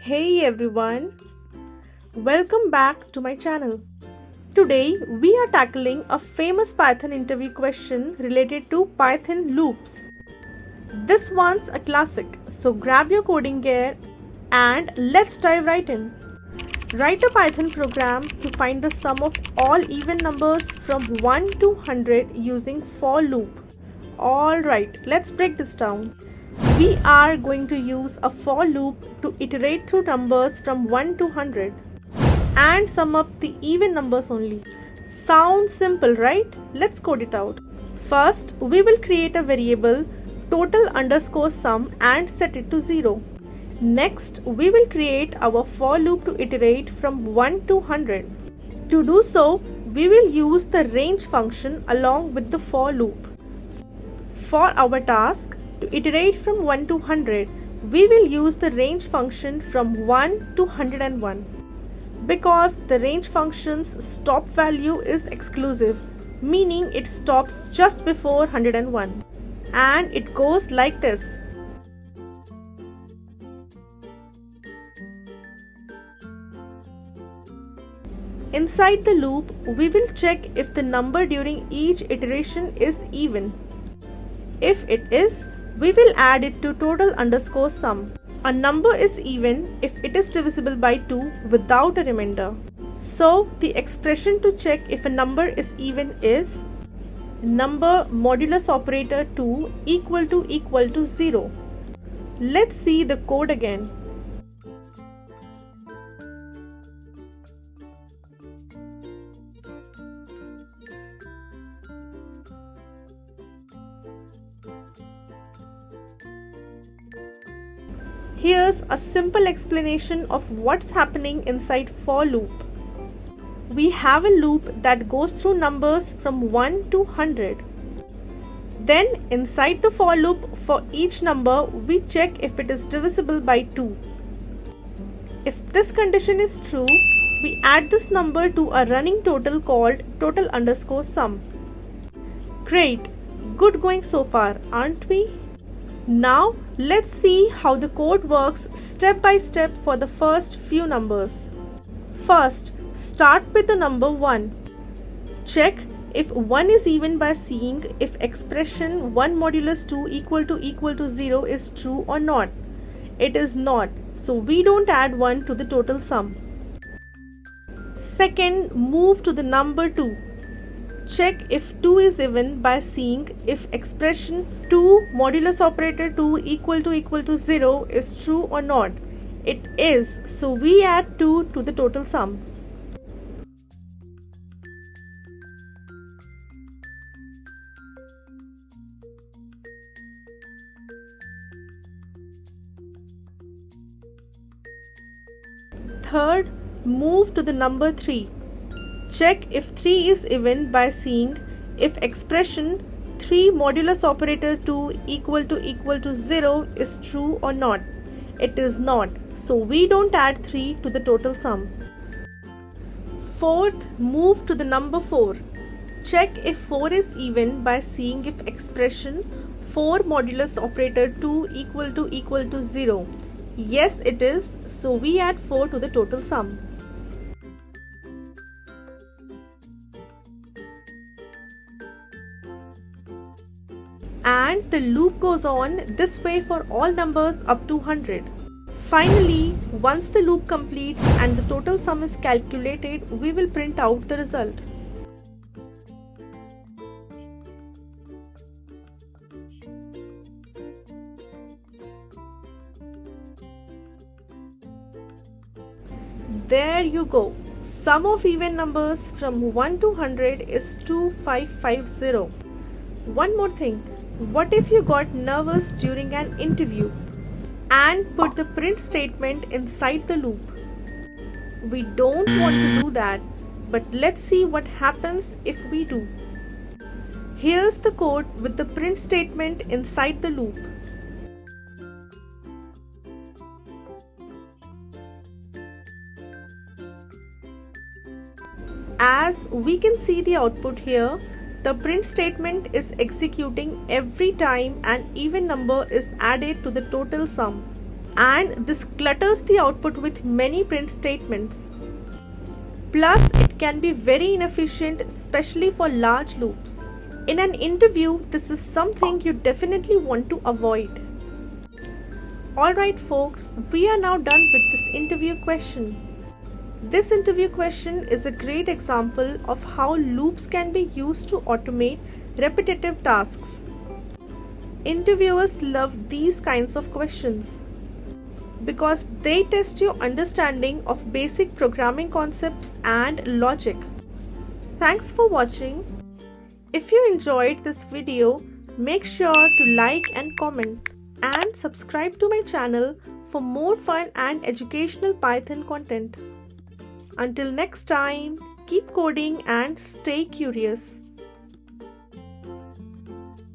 Hey everyone, welcome back to my channel. Today we are tackling a famous Python interview question related to Python loops. This one's a classic, so grab your coding gear and let's dive right in. Write a Python program to find the sum of all even numbers from 1 to 100 using for loop. Alright, let's break this down. We are going to use a for loop to iterate through numbers from 1 to 100 and sum up the even numbers only. Sounds simple, right? Let's code it out. First, we will create a variable total_sum and set it to 0. Next, we will create our for loop to iterate from 1 to 100. To do so, we will use the range function along with the for loop. For our task, to iterate from 1 to 100, we will use the range function from 1 to 101. Because the range function's stop value is exclusive, meaning it stops just before 101. And it goes like this. Inside the loop, we will check if the number during each iteration is even. If it is, we will add it to total_sum. A number is even if it is divisible by 2 without a remainder. So, the expression to check if a number is even is number modulus operator 2 equal to 0. Let's see the code again. Here's a simple explanation of what's happening inside for loop. We have a loop that goes through numbers from 1 to 100. Then inside the for loop, for each number, we check if it is divisible by 2. If this condition is true, we add this number to a running total called total_sum. Great, good going so far, aren't we? Now, let's see how the code works step by step for the first few numbers. First, start with the number 1. Check if 1 is even by seeing if expression 1 modulus 2 equal to 0 is true or not. It is not, so we don't add 1 to the total sum. Second, move to the number 2. Check if 2 is even by seeing if expression 2 modulus operator 2 equal to 0 is true or not. It is, so we add 2 to the total sum. Third, move to the number 3. Check if 3 is even by seeing if expression 3 modulus operator 2 equal to 0 is true or not. It is not, so we don't add 3 to the total sum. Fourth, move to the number 4. Check if 4 is even by seeing if expression 4 modulus operator 2 equal to 0. Yes, it is, so we add 4 to the total sum. And the loop goes on this way for all numbers up to 100. Finally, once the loop completes and the total sum is calculated, we will print out the result. There you go. Sum of even numbers from 1 to 100 is 2550. One more thing. What if you got nervous during an interview and put the print statement inside the loop? We don't want to do that, but let's see what happens if we do. Here's the code with the print statement inside the loop. As we can see the output here, the print statement is executing every time an even number is added to the total sum. and this clutters the output with many print statements. Plus, it can be very inefficient, especially for large loops. In an interview, this is something you definitely want to avoid. Alright folks, we are now done with this interview question. This interview question is a great example of how loops can be used to automate repetitive tasks. Interviewers love these kinds of questions because they test your understanding of basic programming concepts and logic. Thanks for watching. If you enjoyed this video, make sure to like and comment and subscribe to my channel for more fun and educational Python content. Until next time, keep coding and stay curious.